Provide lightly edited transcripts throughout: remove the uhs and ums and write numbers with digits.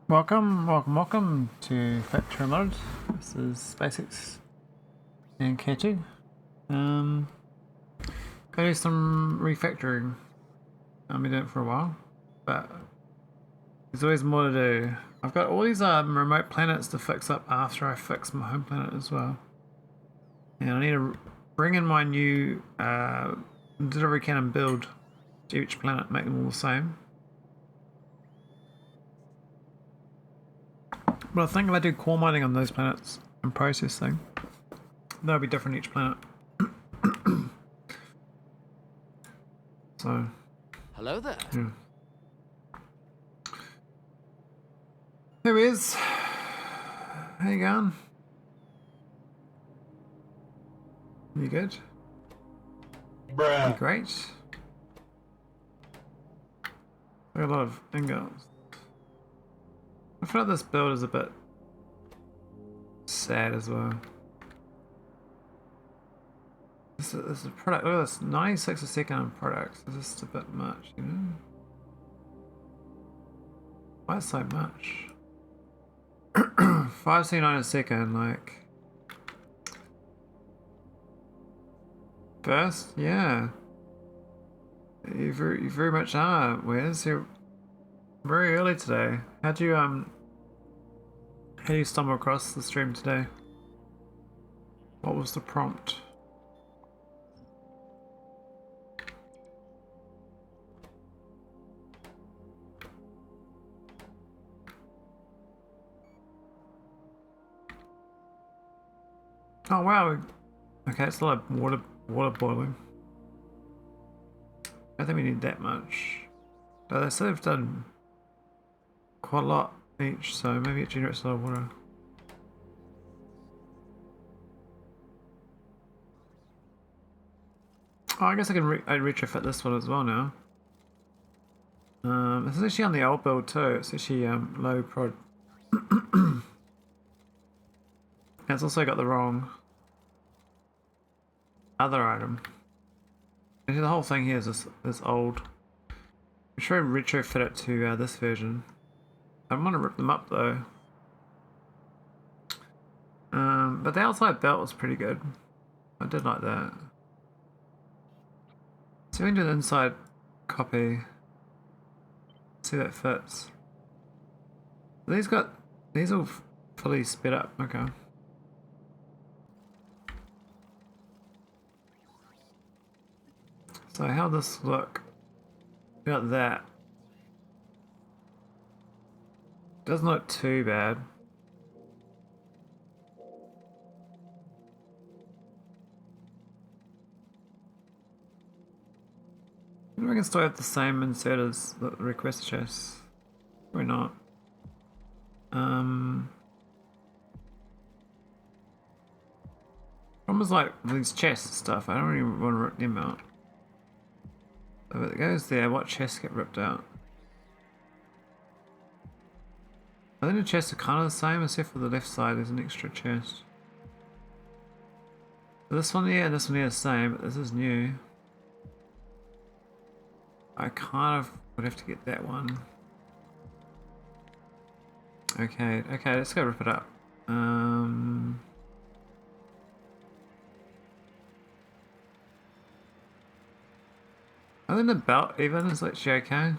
Welcome to Factorio Mode. This is SpaceX and K2. Gonna do some refactoring. I've been doing it for a while, but there's always more to do. I've got all these remote planets to fix up after I fix my home planet as well. And I need to bring in my new delivery cannon build to each planet, make them all the same. But I think if I do core mining on those planets and processing, that'll be different each planet. So. Hello there. Yeah. There he is. How you going? You good? Bruh. You great? I got a lot of ingots. I feel like this build is a bit sad as well. This is a product. Look at this, 96 a second on products. It's just a bit much, you know? Why so much? 579 a second, like. First? Yeah. You very much are. Where's you're very early today. How do you stumble across the stream today? What was the prompt? Oh wow. Okay, it's a lot of water boiling. I don't think we need that much. But they said they've done quite a lot each, so maybe it generates a lot of water. Oh, I guess I can retrofit this one as well now. This is actually on the old build too. It's actually low prod. It's also got the wrong other item. Actually, the whole thing here is this old. I'm sure I retrofit it to this version. I don't want to rip them up though. But the outside belt was pretty good. I did like that. So we can do the inside copy. See that fits. These all fully sped up. Okay. So how this look? Got that. Doesn't look too bad. Maybe we can still have the same insert as the request chest. Or not. Almost like these chests and stuff. I don't really want to rip them out. So if it goes there, what chests get ripped out? I think the chests are kind of the same, except for the left side, there's an extra chest. So this one here and this one here are the same, but this is new. I kind of would have to get that one. Okay, let's go rip it up. I think the belt even is actually okay.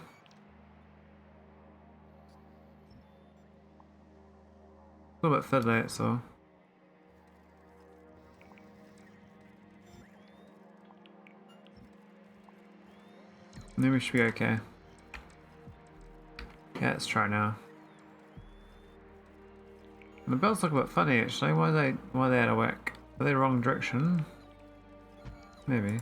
A little bit fiddly, that's all. And then we should be okay. Yeah, let's try now. And the belts look a bit funny actually. Why are they out of whack? Are they the wrong direction? Maybe.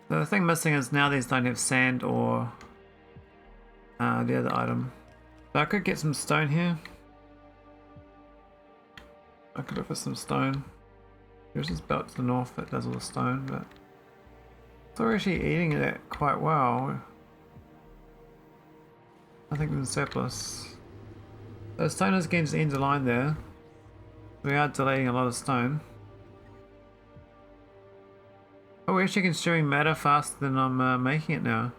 The thing missing is now these don't have sand or the other item. So I could get some stone here. I could look for some stone. There's this belt to the north that does all the stone, but they're actually eating it quite well. I think it's surplus. So stone is against the end of the line there. We are delaying a lot of stone. Oh, we're actually consuming matter faster than I'm making it now.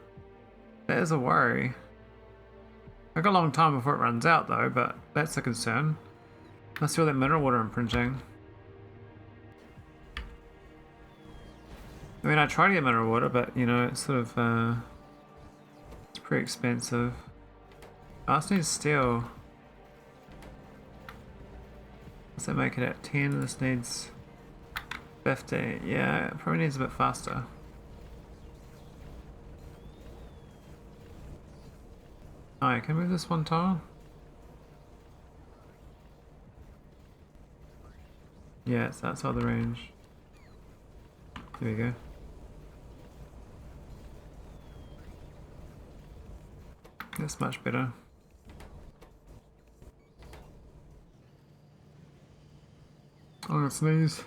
That is a worry. I got a long time before it runs out though, but that's a concern. I see all that mineral water imprinting. I mean, I try to get mineral water, but you know, it's sort of, it's pretty expensive. I just need steel. Does that make it at 10? This needs 50. Yeah, it probably needs a bit faster. Alright, can I move this one tile? Yeah, it's outside the range. There we go. That's much better. I'm gonna sneeze.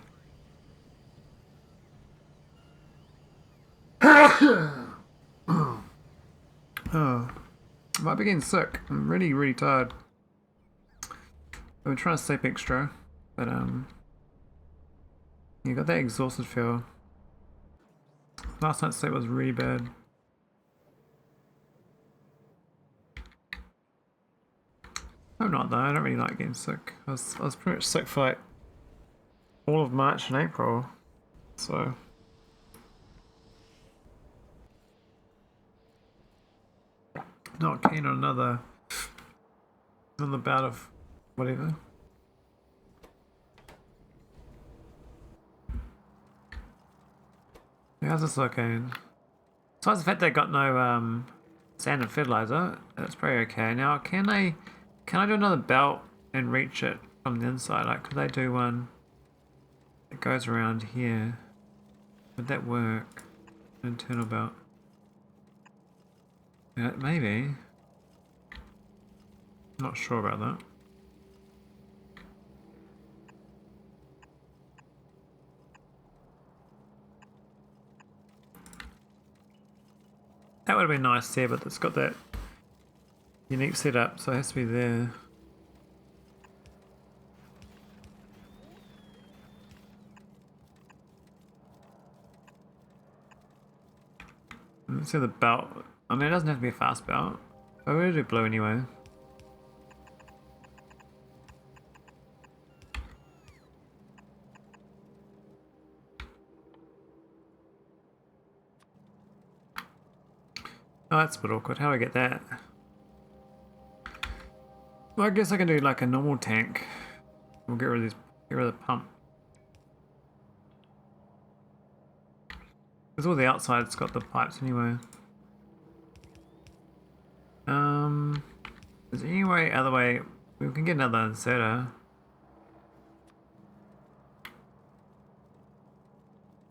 Oh, I might be getting sick. I'm really, really tired. I've been trying to sleep extra, but you got that exhausted feel. Last night's sleep was really bad. I'm not though. I don't really like getting sick. I was pretty much sick for like all of March and April, so. Not keen on another bout of whatever. How's this looking? Besides the fact they got no sand and fertilizer, that's pretty okay. Now can I do another belt and reach it from the inside? Like could they do one that goes around here? Would that work? An internal belt. Yeah, maybe. Not sure about that. That would have been nice there, but it's got that unique setup, so it has to be there. Let's see the belt. I mean, it doesn't have to be a fast belt. But we're gonna do blue anyway. Oh, that's a bit awkward. How do I get that? Well, I guess I can do like a normal tank. We'll get rid of this. Get rid of the pump. Because all the outside's got the pipes anyway. Is there any way, other way, we can get another inserter.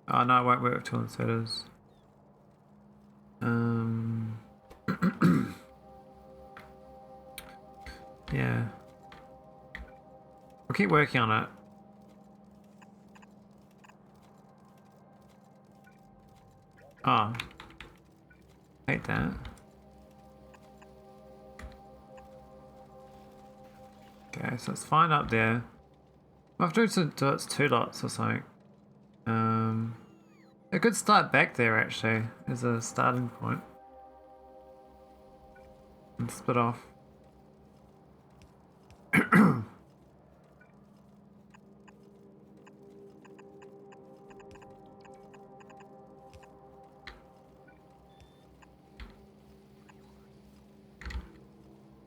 Oh no, it won't work with two inserters. Yeah. We'll keep working on it. Oh. Hate that. Okay, so it's fine up there. I have to do it's 2 lots or something. It could start back there actually, as a starting point. And split off.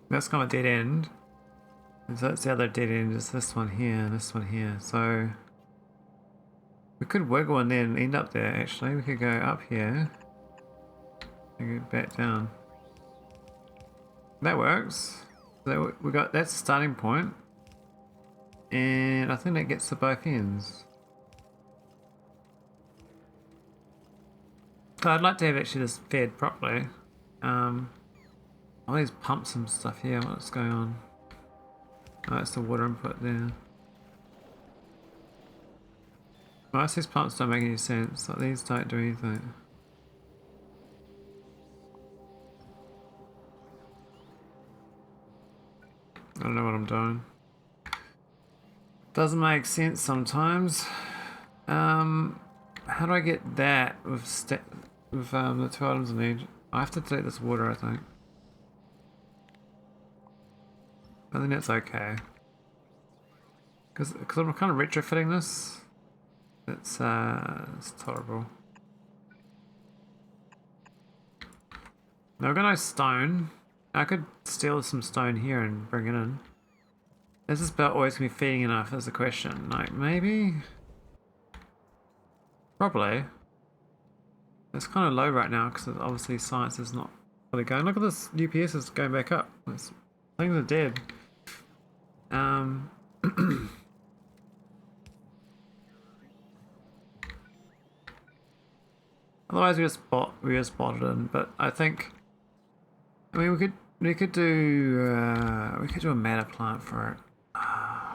That's kind of a dead end. And so that's the other dead end, is this one here and this one here. So we could wiggle and then end up there actually. We could go up here and go back down. That works. So we got, that's the starting point. And I think that gets to both ends. So I'd like to have actually this fed properly. All these pumps and stuff here, what's going on? Oh, that's the water input there. Most of these pumps don't make any sense, like these don't do anything. I don't know what I'm doing. Doesn't make sense sometimes. how do I get that with the 2 items I need? I have to take this water, I think. I think that's okay. Because I'm kind of retrofitting this. It's tolerable. Now I've got no stone. I could steal some stone here and bring it in. Is this belt always going to be feeding enough is the question. Like, maybe? Probably. It's kind of low right now because obviously science is not really going. Look at this, UPS is going back up. Things are dead. Otherwise we just bought it in, but I think, I mean, we could do a matter plant for it.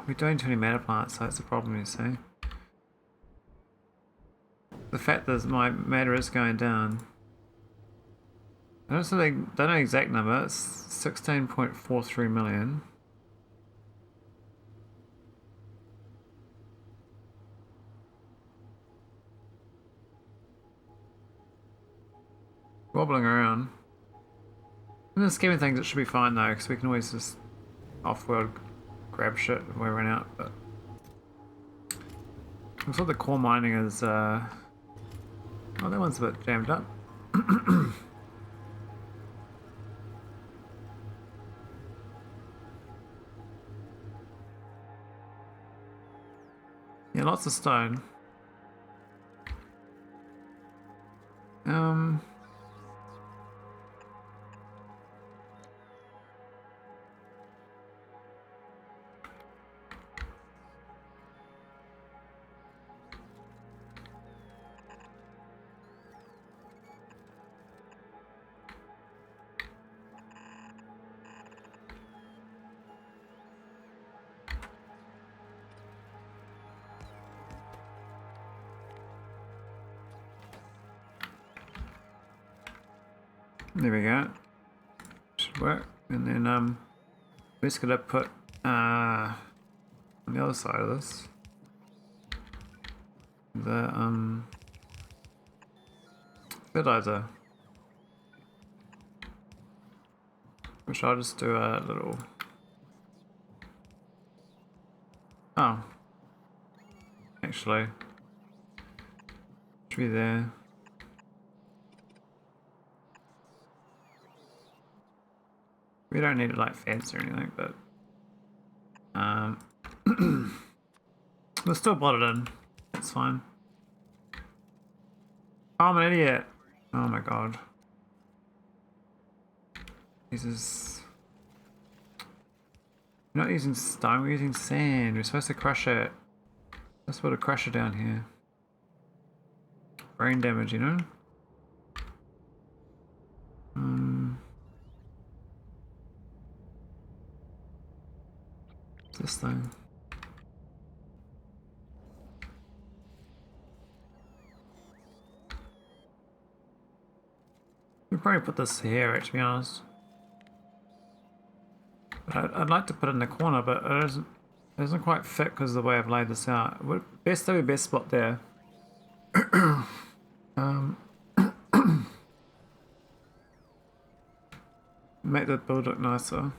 We don't too many matter plants, so that's the problem, you see. The fact that my matter is going down. I don't know the exact number. It's 16.43 million. Wobbling around. In the scheme of things, it should be fine though, because we can always just off-world grab shit if we run out. But looks like the core mining is. Oh, that one's a bit jammed up. Yeah, lots of stone. There we go. Should work. And then we're just gonna put on the other side of this the fertilizer, which I'll just do a little. Oh, actually, should be there. We don't need it like fancy or anything, but we'll still blot it in. It's fine. Oh, I'm an idiot. Oh my god. Jesus. We're not using stone, we're using sand. We're supposed to crush it. Let's put a crusher down here. Brain damage, you know? This thing. We'll probably put this here, to be honest. But I'd like to put it in the corner, but it doesn't quite fit because of the way I've laid this out. Best spot there. Make the build look nicer.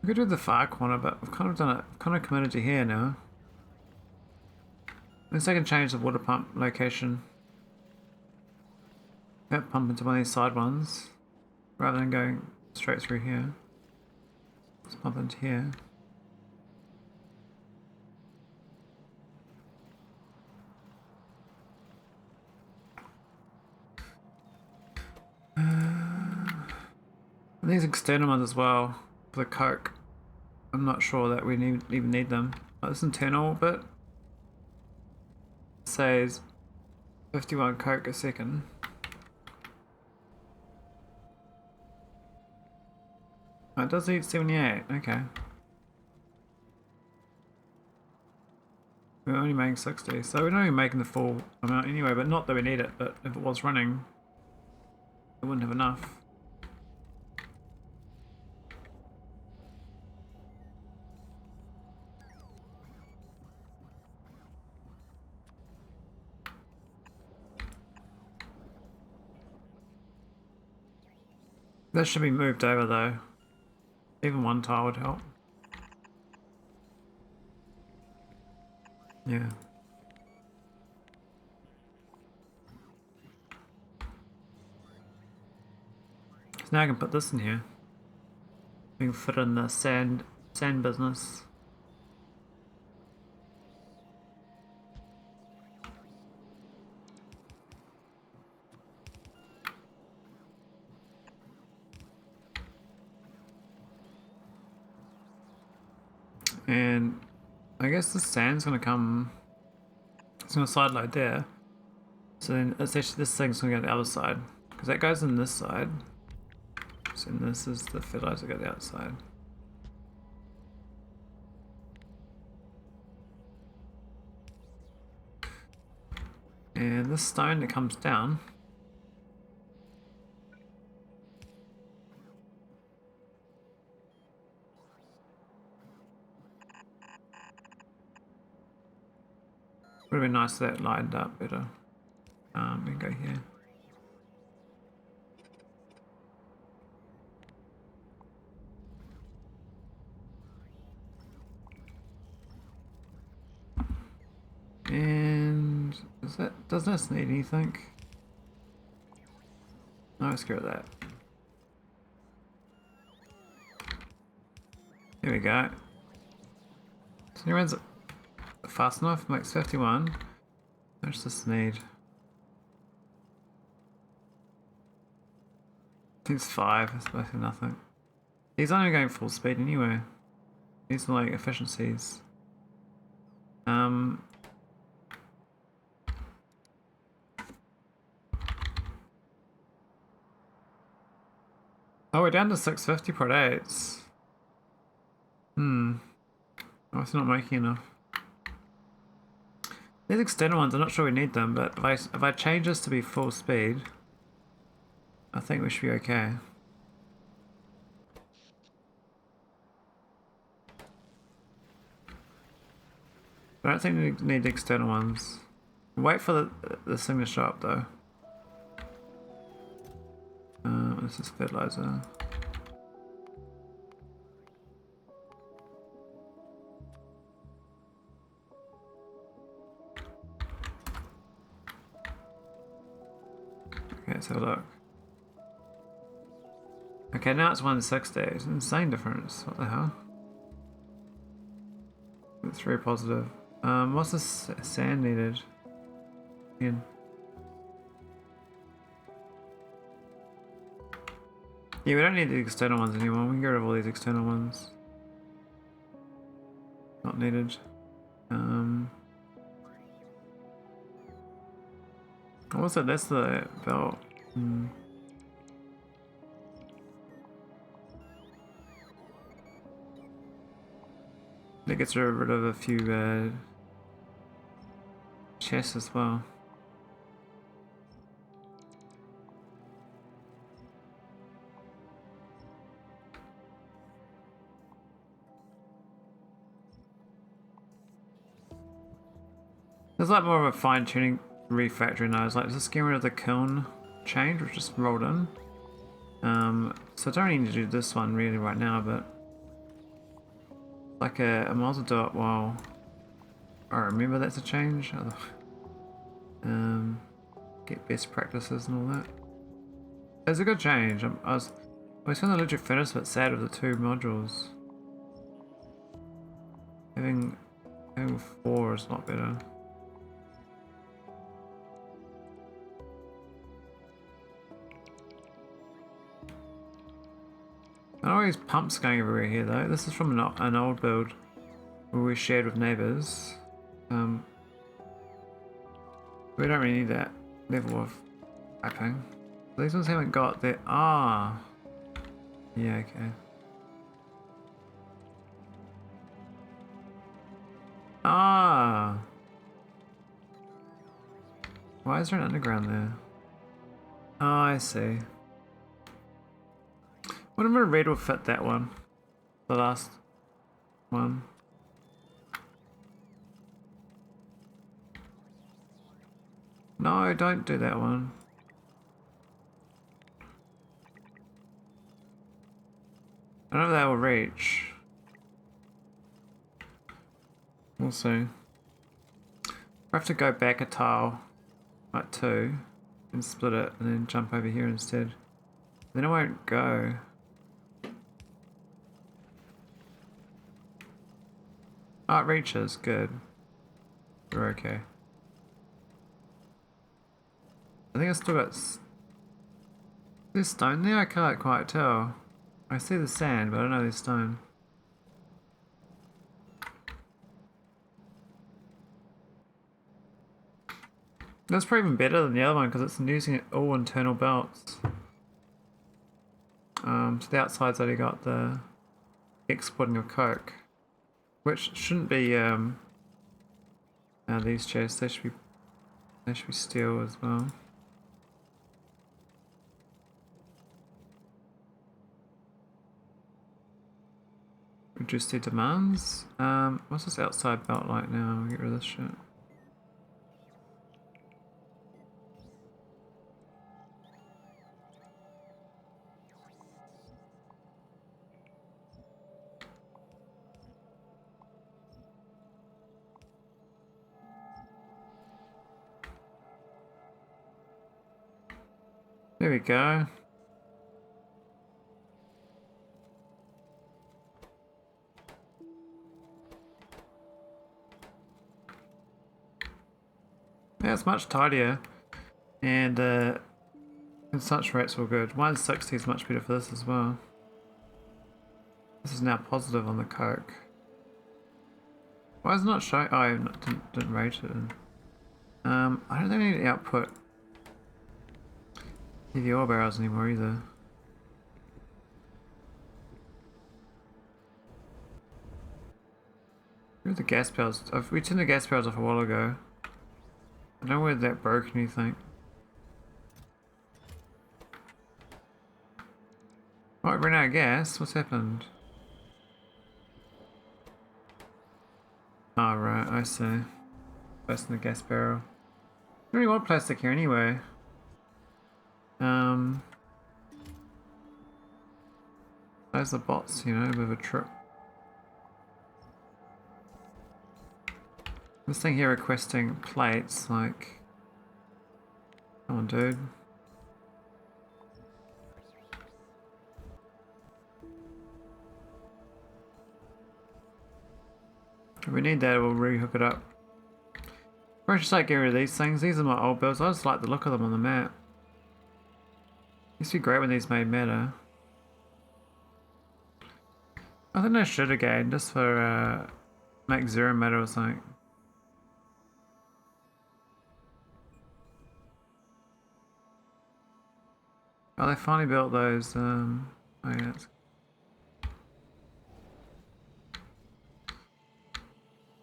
We could do the far corner, but I've kind of done it. Kind of committed to here now. Unless I can change the water pump location. That pump into one of these side ones, rather than going straight through here. Let's pump into here. And these external ones as well for the coke. I'm not sure that we even need them. Oh, this internal bit says 51 coke a second. Oh, it does eat 78, okay. We're only making 60, so we're not even making the full amount anyway, but not that we need it, but if it was running, we wouldn't have enough. That should be moved over though. Even one tile would help. Yeah. So now I can put this in here. We can fit in the sand business. And I guess the sand's gonna come. It's gonna slide like there. So then it's actually this thing's gonna go to the other side because that goes in this side. So this is the fertilizer go to the outside. And this stone that comes down. Would have been nice if that lined up better. We can go here. And doesn't this need anything? No, screw that. Here we go. So he runs it fast enough, makes 51. How much does this need? I think it's 5, it's basically nothing. He's only going full speed anyway. These are like efficiencies. Oh, we're down to 650 per day. It's... Oh, it's not making enough. These external ones, I'm not sure we need them, but if I change this to be full speed, I think we should be okay. I don't think we need the external ones. Wait for this thing to show up though. This is fertilizer. Okay, let's have a look. Okay, now it's 160. It's an insane difference. What the hell? It's very positive. What's this sand needed? Again. Yeah, we don't need the external ones anymore. We can get rid of all these external ones. Not needed. What was it? That's the belt. That gets rid of a few chests as well. There's like more of a fine-tuning refactoring now. It's like just getting rid of the kiln change, which just rolled in. So I don't need to do this one really right now, but like I might as well do it while I remember that's a change. Get best practices and all that. It's a good change. I was feeling the legit fitness a bit sad with the 2 modules. Having 4 is a lot better. I know these pumps going everywhere here though. This is from an old build where we shared with neighbours. We don't really need that level of piping. These ones haven't got that. Ah, yeah, okay. Ah, why is there an underground there? Oh, I see. Whatever red will fit that one. The last one. No, don't do that one. I don't know if they will reach. We'll see. I have to go back a tile, like 2, and split it, and then jump over here instead. Then it won't go. Oh, it reaches, good. We're okay. I think I still got... There's stone there? I can't quite tell. I see the sand, but I don't know there's stone. That's probably even better than the other one because it's using all internal belts. So the outside's only got the exporting of coke, which shouldn't be these chests. They should be steel as well. Reduce their demands. What's this outside belt like now? I'll get rid of this shit. There we go. Yeah, it's much tidier, and consumption rate's all good. 160 is much better for this as well. This is now positive on the coke. Why is it not showing? Oh, I didn't rate it. I don't think I need to output heavy ore barrels anymore either. Where are the gas barrels? We turned the gas barrels off a while ago. I don't know whether that broke anything. Oh, I ran out of gas. What's happened? Oh, right, I see. Placing the gas barrel. I don't really want plastic here anyway. Those are bots, you know, with a trip. This thing here requesting plates, like... Come on, dude. If we need that, we'll re-hook it up. I just like getting rid of these things. These are my old builds. I just like the look of them on the map. Used to be great when these made matter. I think I should again, just for make 0 matter or something. Oh, they finally built those. Oh yeah.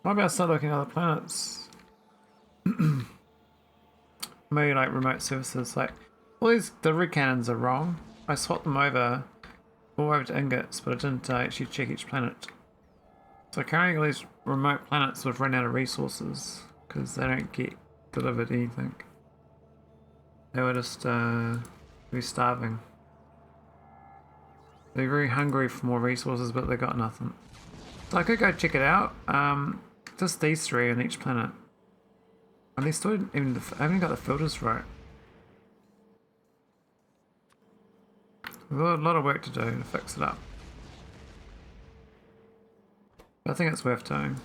Why about I start looking at other planets? Maybe like remote services. Like all these delivery cannons are wrong. I swapped them over to ingots, but I didn't actually check each planet. So currently all these remote planets have run out of resources because they don't get delivered anything. They were just be starving. They're very hungry for more resources, but they got nothing. So I could go check it out. Just these 3 on each planet. And they still even I haven't got the filters right. We've got a lot of work to do to fix it up. But I think it's worth doing.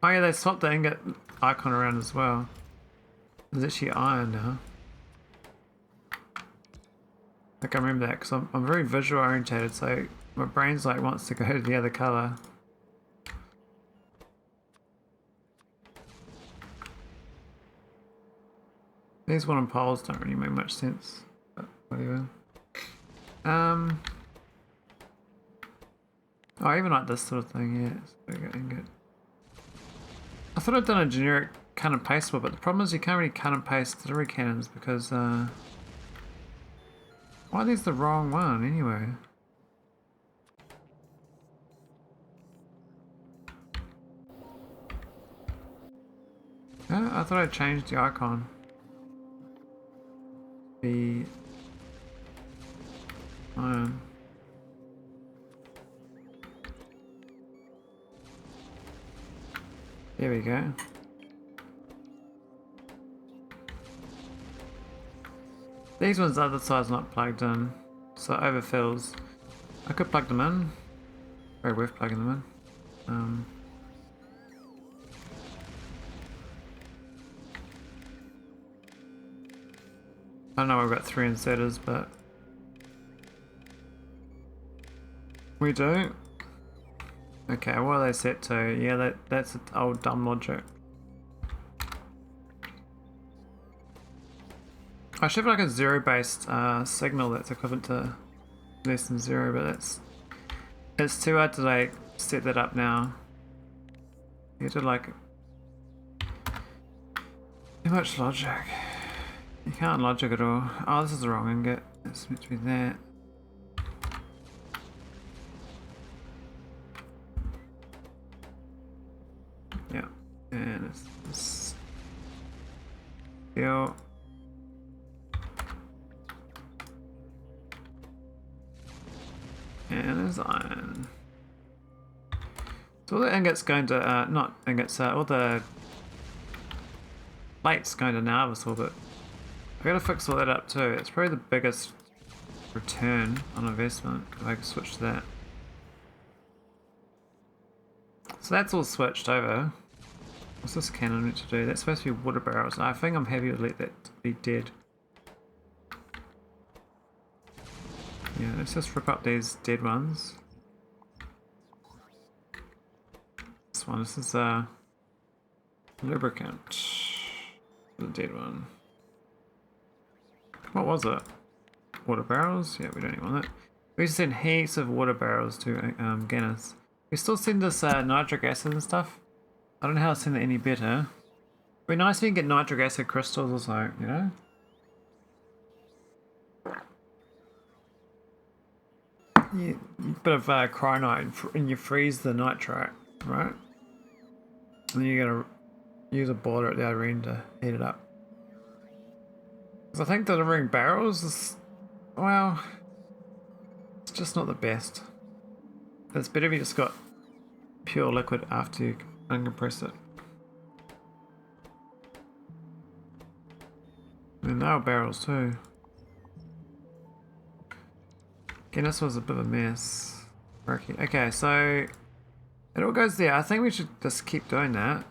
Oh yeah, they swapped the ingot icon around as well. There's actually iron now. I can remember that because I'm very visual orientated, so my brain's like wants to go to the other colour. These wooden poles don't really make much sense, but whatever. Oh, I even like this sort of thing, yeah. It's very good. I thought I'd done a generic cut and paste one, but the problem is you can't really cut and paste delivery cannons because, why are these the wrong one anyway? I thought I changed the icon. The iron. There we go. These ones, the other side's not plugged in, so it overfills. I could plug them in. Very worth plugging them in. I don't know we've got 3 inserters, but we do. Okay, what are they set to? Yeah, that's old dumb logic. I should have like a zero-based signal that's equivalent to less than 0, but it's too hard to like set that up now. You have to like too much logic. You can't logic at all. Oh, this is the wrong ingot. It's meant to be that. Yeah, and it's steel. And there's iron. So all the ingots going to, not ingots, all the plates going to Narvis orbit. I gotta fix all that up too. It's probably the biggest return on investment if I can switch to that. So that's all switched over. What's this cannon meant to do? That's supposed to be water barrels. I think I'm happy to let that be dead. Yeah, let's just rip up these dead ones. This is lubricant. The dead one. What was it? Water barrels? Yeah, we don't even want that. We used to send heaps of water barrels to Guinness. We still send this nitric acid and stuff. I don't know how to send it any better. It'd be nice if you can get nitric acid crystals or so, you know? Yeah, bit of cyanide and you freeze the nitrite, right? And then you gotta use a boiler at the other end to heat it up. Because I think delivering barrels is, well, it's just not the best. It's better if you just got pure liquid after you uncompress it. And they are barrels too. Again, this was a bit of a mess. Okay, so it all goes there. I think we should just keep doing that.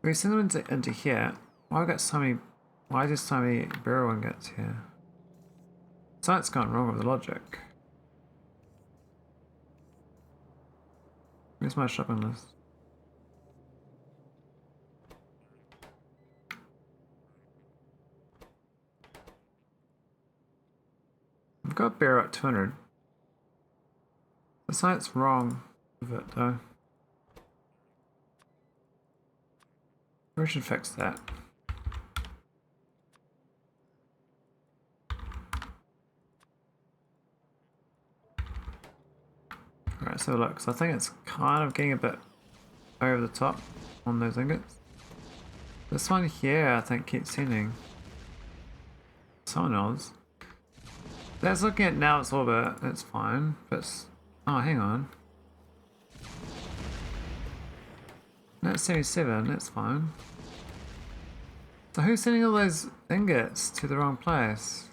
We send them into here. Why got so many? Why is there so many barrel ingots here? Something's gone wrong with the logic. Where's my shopping list? I've got barrel at 200. Something's wrong with it though. We should fix that. Alright, so look, so I think it's kind of getting a bit over the top on those ingots. This one here I think keeps sending. Someone else. That's looking at now its orbit, that's fine. But it's, oh, hang on. That's 77, that's fine. So who's sending all those ingots to the wrong place?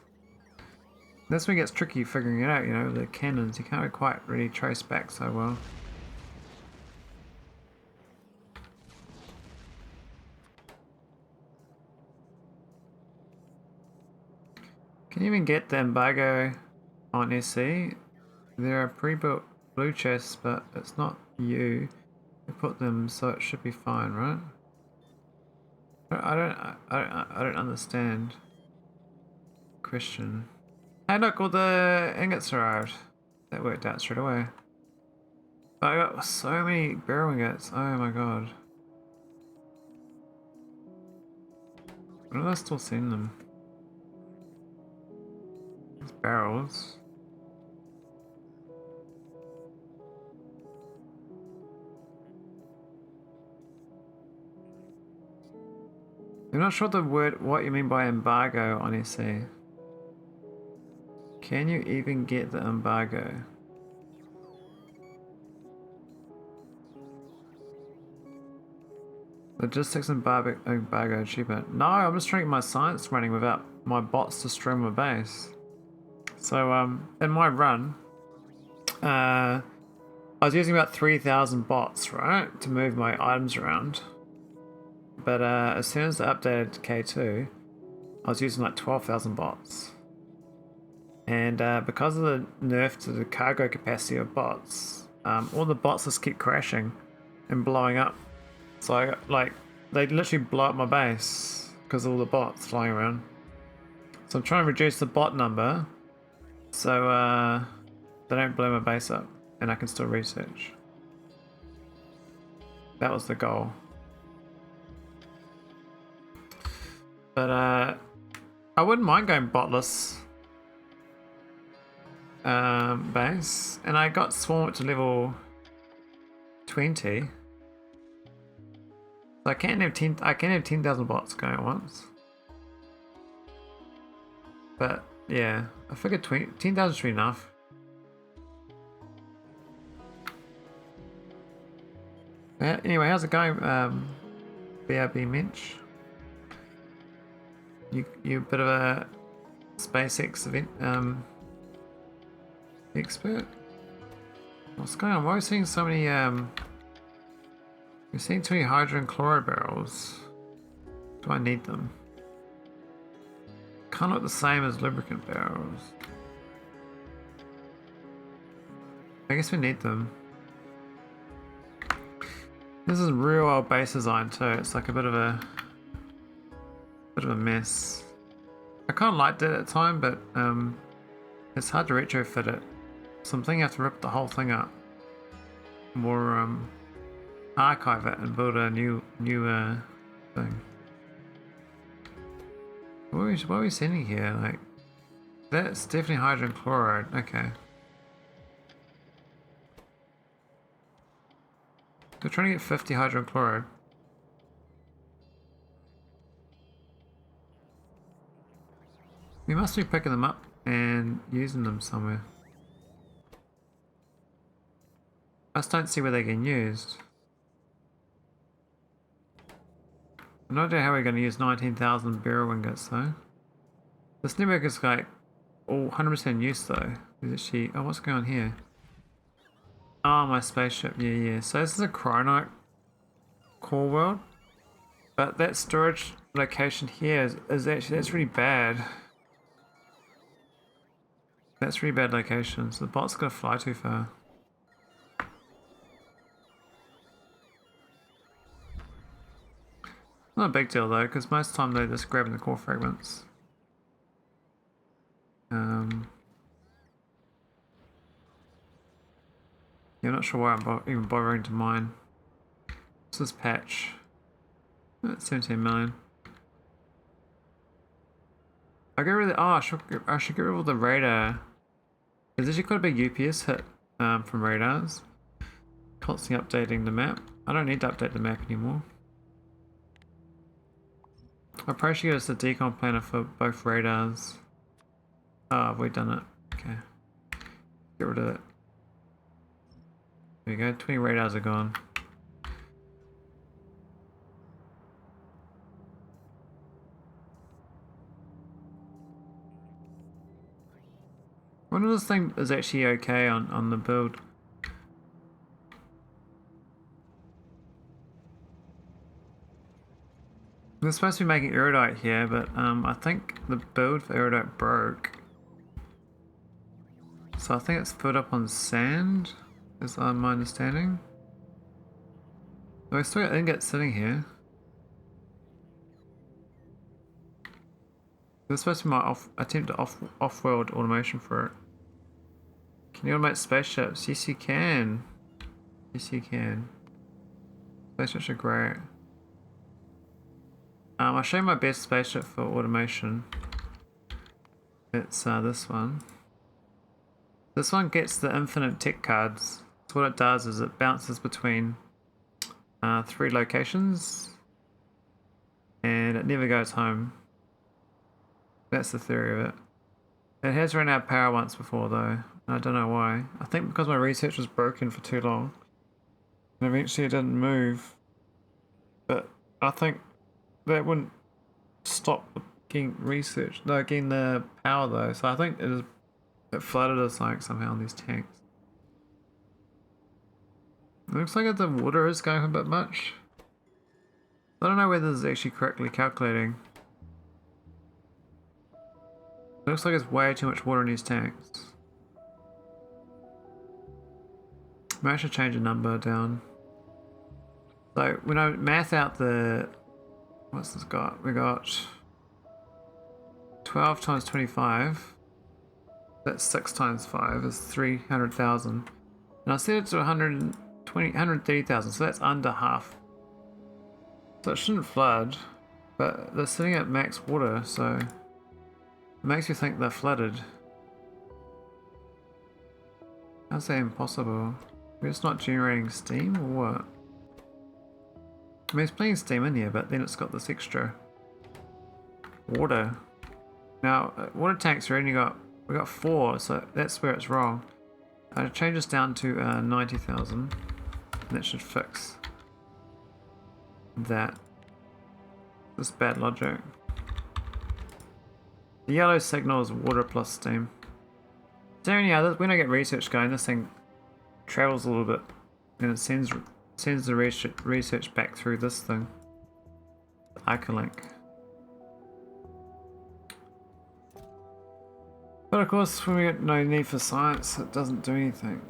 That's when it gets tricky figuring it out, you know, the cannons. You can't quite really trace back so well. Can you even get the embargo on SC? There are pre-built blue chests, but it's not you who put them, so it should be fine, right? I don't understand. Question. Hey look, all the ingots are out. That worked out straight away. But I got so many barrel ingots, oh my god. Why do I still send them? These barrels. I'm not sure what you mean by embargo on SC. Can you even get the embargo? Logistics and embargo achievement. No, I'm just trying to get my science running without my bots destroying my base. So in my run, I was using about 3,000 bots, right, to move my items around. But as soon as I updated K2, I was using like 12,000 bots. And because of the nerf to the cargo capacity of bots, all the bots just keep crashing and blowing up. So they literally blow up my base because of all the bots flying around. So I'm trying to reduce the bot number so they don't blow my base up and I can still research. That was the goal. But I wouldn't mind going botless base, and I got swarmed to level 20. So I can't have 10,000 bots going at once. But yeah, I figured 10,000 should be enough. Yeah, anyway, how's it going, BRB Minch? You a bit of a SpaceX event expert? What's going on? Why are we seeing so many we're seeing too many hydrogen chloride barrels. Do I need them? Kind of look the same as lubricant barrels. I guess we need them. This is real old base design too. It's like a bit of a mess. I kind of liked it at the time, but it's hard to retrofit it. So I'm thinking I have to rip the whole thing up, or archive it and build a new thing. What are we sending here? Like, that's definitely hydrogen chloride. Okay. We're trying to get 50 hydrogen chloride. We must be picking them up and using them somewhere. I just don't see where they're getting used. I'm not sure how we're going to use 19,000 barrel ingots though. This network is like all 100% use though. Is it she? Oh, what's going on here? Oh, my spaceship. Yeah. So this is a chromite core world, but that storage location here is actually, that's really bad. That's really bad location. So the bot's gonna fly too far. Not a big deal though, because most of the time they're just grabbing the core fragments. Yeah, I'm not sure why I'm even bothering to mine. What's this patch? That's 17 million. I get rid of the, I should get rid of all the radar. There's actually quite a big UPS hit from radars. Constantly updating the map. I don't need to update the map anymore. I probably should get us a decon planner for both radars. Oh, have we done it? Okay. Get rid of it. There we go, 20 radars are gone. I wonder if this thing is actually okay on the build. We're supposed to be making erudite here, but I think the build for erudite broke. So I think it's filled up on sand, is my understanding. But we still got ingots sitting here. This is supposed to be my attempt at off-world automation for it. Can you automate spaceships? Yes, you can. Yes, you can. Spaceships are great. I'll show you my best spaceship for automation. It's this one. This one gets the infinite tech cards. So what it does is it bounces between 3 locations and it never goes home. That's the theory of it. It has run out of power once before though. I don't know why. I think because my research was broken for too long. And eventually it didn't move. But I think that wouldn't stop getting research. No, getting the power though. So I think it flooded us like somehow in these tanks. It looks like the water is going a bit much. I don't know whether this is actually correctly calculating. It looks like it's way too much water in these tanks. Maybe I should change the number down. So when I math out the... What's this got? We got 12 times 25. That's 6 times 5 is 300,000. And I set it to 130,000, so that's under half. So it shouldn't flood, but they're sitting at max water, so it makes me think they're flooded. How's that impossible? We're just not generating steam or what? I mean, it's plenty of steam in here, but then it's got this extra water. Now, water tanks we got 4, so that's where it's wrong. I'll change this down to 90,000, and that should fix that. This bad logic. The yellow signal is water plus steam. Is there any others? When I get research going, this thing travels a little bit, and it sends the research back through this thing, the Arcalink. But of course, when we get no need for science, it doesn't do anything.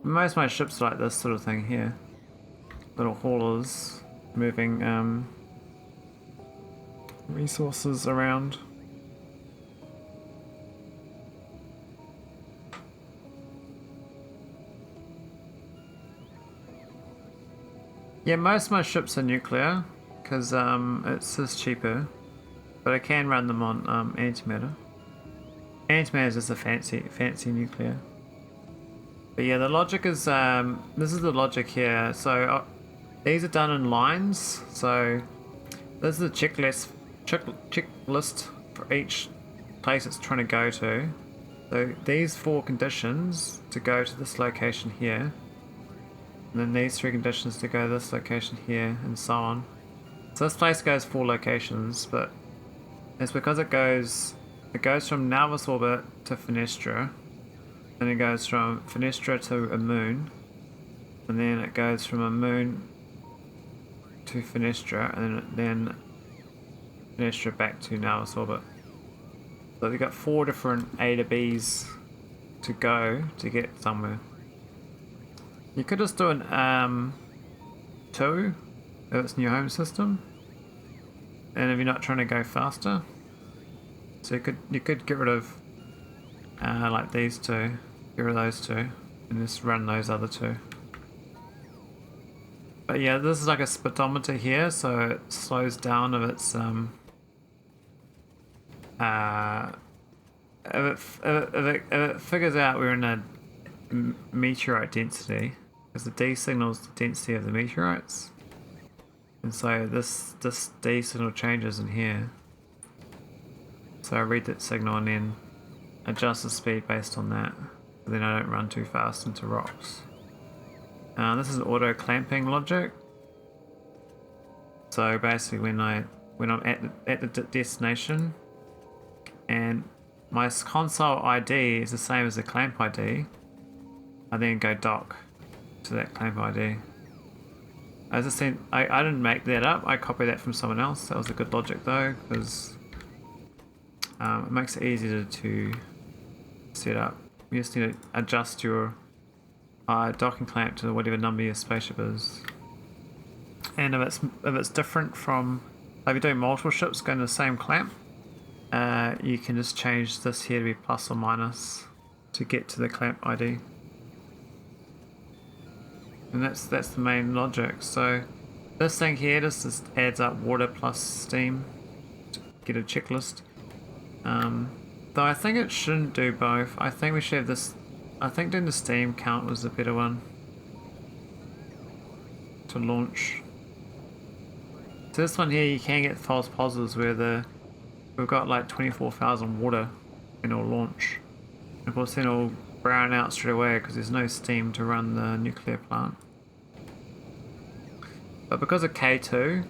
Most of my ships are like this sort of thing here. Little haulers moving resources around. Yeah, most of my ships are nuclear because it's just cheaper. But I can run them on antimatter. Antimatter is just a fancy nuclear. But yeah, the logic is this is the logic here. So these are done in lines. So this is the checklist for each place it's trying to go to. So these 4 conditions to go to this location here, and then these 3 conditions to go to this location here, and so on. So this place goes 4 locations, but it's because it goes from Nauvis orbit to Fenestra, and it goes from Fenestra to a moon, and then it goes from a moon to Fenestra, and then Fenestra back to Nauvis orbit. So they've got 4 different A to B's to go to get somewhere. You could just do an 2 if it's in your home system. And if you're not trying to go faster, so you could get rid of like these 2, get rid of those 2, and just run those other 2. But yeah, this is like a speedometer here, so it slows down if it's if it figures out we're in a meteorite density, because the D signals the density of the meteorites. And so this D signal changes in here. So I read that signal and then adjust the speed based on that. So then I don't run too fast into rocks. This is auto clamping logic. So basically when I'm at the destination and my console ID is the same as the clamp ID, I then go dock to that clamp ID. I didn't make that up, I copied that from someone else. That was a good logic though, because it makes it easier to set up. You just need to adjust your docking clamp to whatever number your spaceship is. And if it's different from, like if you're doing multiple ships going to the same clamp, you can just change this here to be plus or minus to get to the clamp ID. And that's the main logic. So this thing here just adds up water plus steam to get a checklist. Though I think it shouldn't do both. I think we should have this. I think doing the steam count was the better one to launch. So this one here you can get false positives where we've got like 24,000 water and it'll launch. And of course then it'll brown out straight away because there's no steam to run the nuclear plant. But because of K2,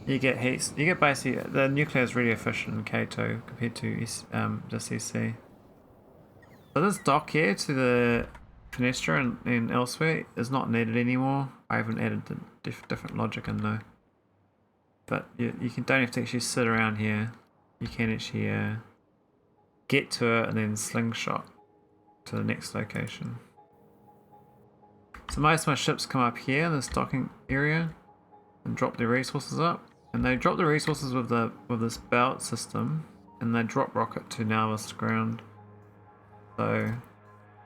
you get heat. You get basically the nuclear is really efficient in K2 compared to just SC. So this dock here to the Fenestra and elsewhere is not needed anymore. I haven't added the different logic in though. But don't have to actually sit around here. You can actually get to it and then slingshot to the next location. So most of my ships come up here in this docking area and drop their resources up. And they drop the resources with this belt system, and they drop rocket to Nauvis ground. So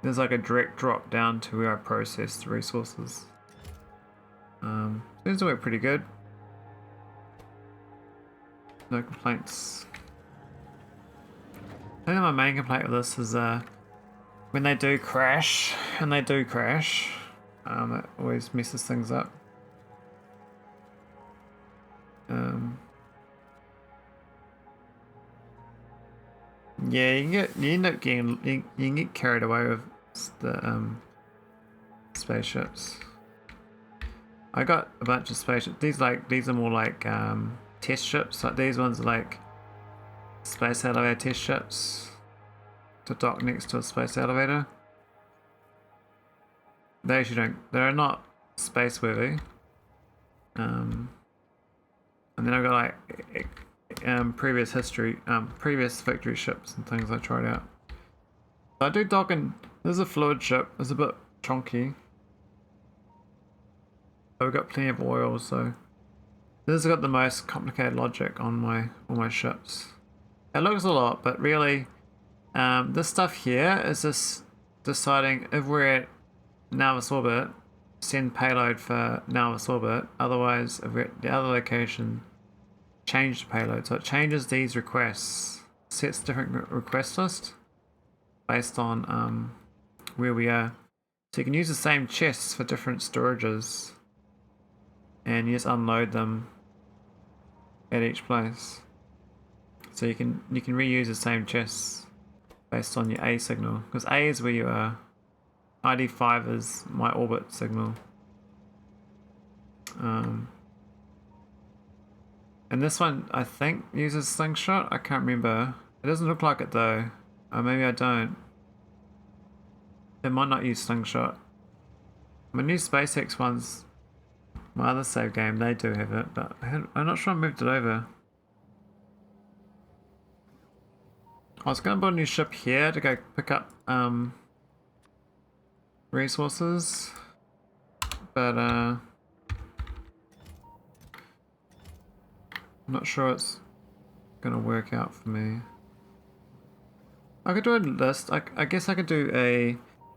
there's like a direct drop down to where I process the resources. Seems to work pretty good. No complaints. I think my main complaint with this is when they do crash, and they do crash, it always messes things up. Yeah, you end up getting you can get carried away with the spaceships. I got a bunch of spaceships. These are more like test ships. Like these ones are like space elevator test ships to dock next to a space elevator. They actually don't. They're not space worthy. And then I've got like previous factory ships and things I tried out. So I do dock in. This is a fluid ship. It's a bit chunky. But we've got plenty of oil, so this has got the most complicated logic on all my ships. It looks a lot, but really, this stuff here is just deciding if we're at Nauvis orbit, send payload for Nauvis orbit. Otherwise, if we're at the other location, change the payload. So it changes these requests, sets different request list based on where we are. So you can use the same chests for different storages, and you just unload them at each place. So you can reuse the same chests based on your A signal, because A is where you are. ID5 is my orbit signal. And this one I think uses slingshot. I can't remember. It doesn't look like it though. Or maybe I don't. It might not use slingshot. My new SpaceX ones, my other save game, they do have it, but I'm not sure I moved it over. I was going to build a new ship here to go pick up resources, but I'm not sure it's going to work out for me. I could do a list. I guess I could do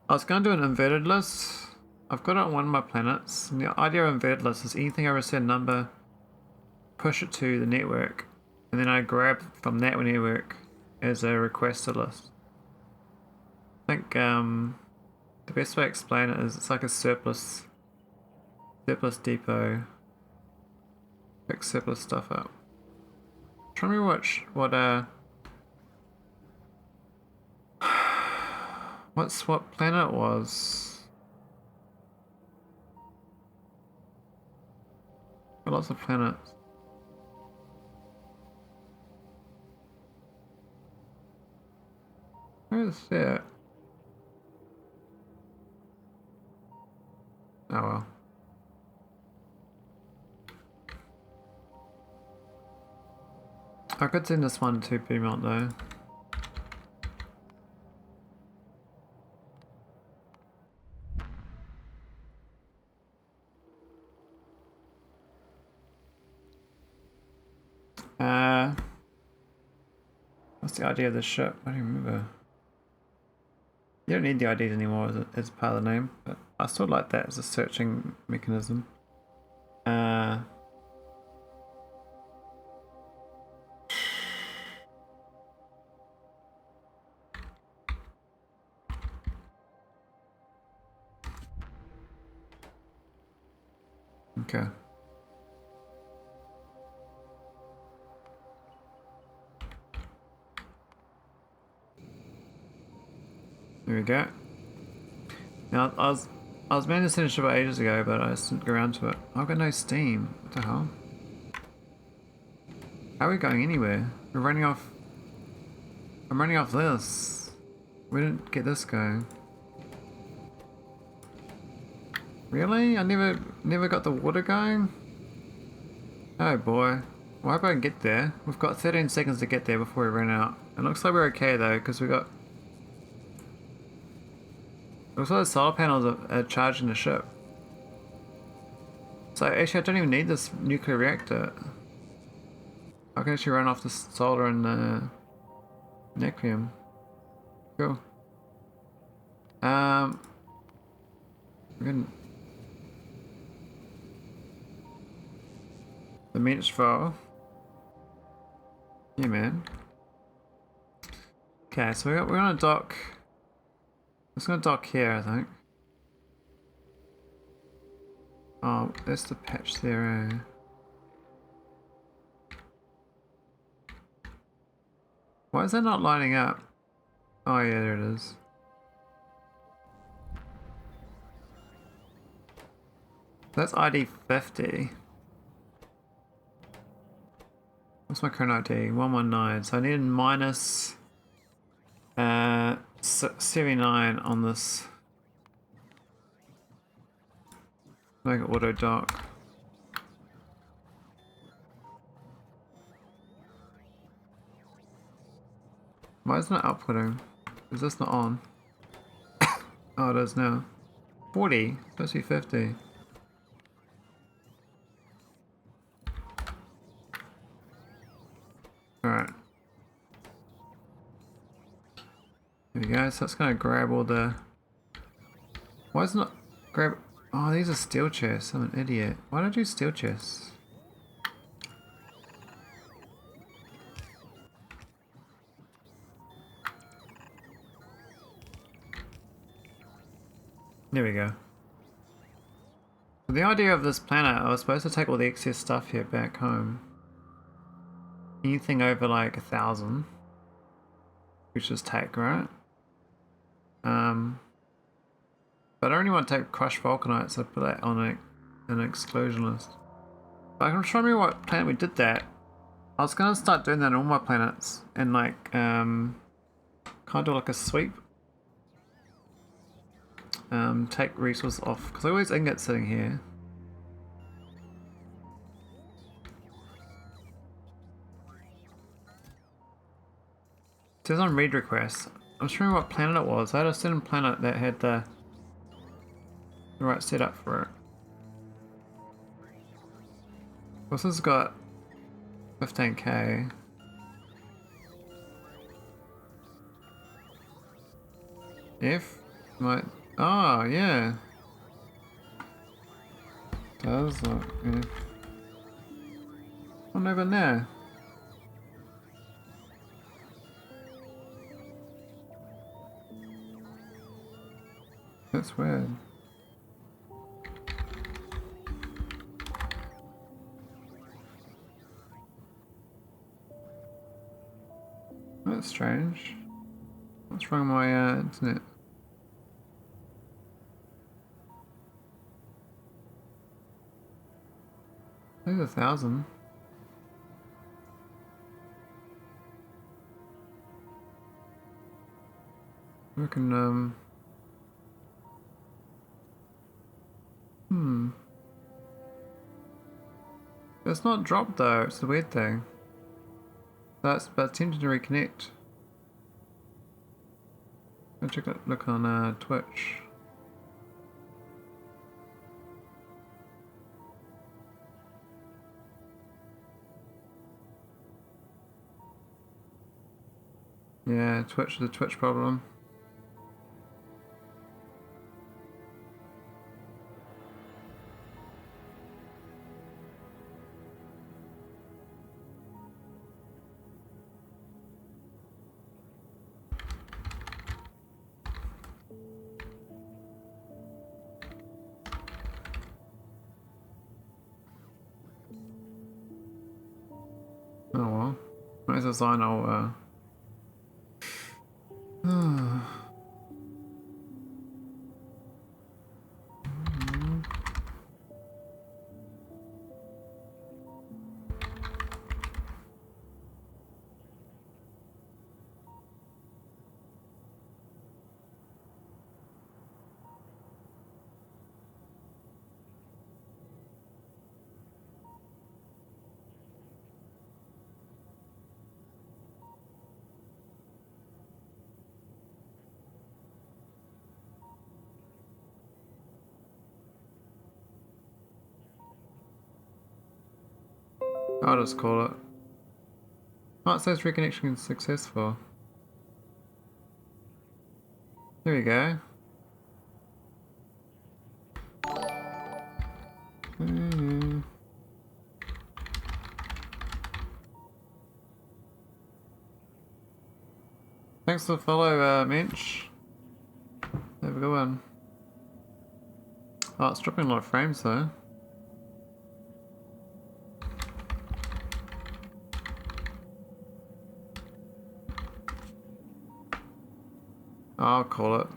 I was going to do an inverted list. I've got it on one of my planets. And the idea of inverted list is anything over a certain number, push it to the network, and then I grab from that network as a requested list. I think the best way to explain it is it's like a surplus depot. Pick surplus stuff up. Try me what what planet it was. Got lots of planets. Where is that? Oh well. I could send this one to Beaumont though. What's the idea of the ship? I don't even remember. You don't need the IDs anymore as part of the name, but I still like that as a searching mechanism. Okay. There we go. Now I was I was meant to finish it ages ago, but I just didn't get around to it. I've got no steam. What the hell? How are we going anywhere? We're running off... I'm running off this. We didn't get this going. Really? I never got the water going? Oh boy. Well, I hope I can get there. We've got 13 seconds to get there before we run out. It looks like we're okay though, because we got... Looks like the solar panels are charging the ship. So actually I don't even need this nuclear reactor. I can actually run off the solar and the Necrium. Cool. We're gonna... The minutes file. Yeah, man. Okay, so we're gonna dock. It's gonna dock here, I think. Oh, that's the patch there. Why is that not lining up? Oh yeah, there it is. That's ID 50. What's my current ID? 119. So I need minus 79 on this. Make it auto dock. Why isn't it outputting? Is this not on? Oh, it is now. 40. It's supposed to be 50. Alright. There we go. So it's gonna grab all the... Why isn't it grab... Oh, these are steel chests. I'm an idiot. Why don't I do steel chests? There we go. So the idea of this planet, I was supposed to take all the excess stuff here back home. Anything over like 1,000, which is take, right? But I only want to take crushed vulcanite, so I put that on an exclusion list. But I can show me what planet we did that. I was gonna start doing that on all my planets and like kind of do like a sweep. Take resources off because I always ingots sitting here. It says on read requests. I'm just remembering what planet it was. I had a certain planet that had the right setup for it. This has got 15k. F might. Oh yeah. Does look F. Oh, never there. That's weird. That's strange. What's wrong with my internet? There's 1,000. I can It's not dropped though, it's the weird thing. That's attempting to reconnect. I'll check it, look on Twitch. Yeah, Twitch is a Twitch problem. Oh well. As a sign, I'll I'll just call it. Oh, it says reconnection successful. There we go. Thanks for the follow, Mensch. Have a good one. Oh, it's dropping a lot of frames though. I'll call it.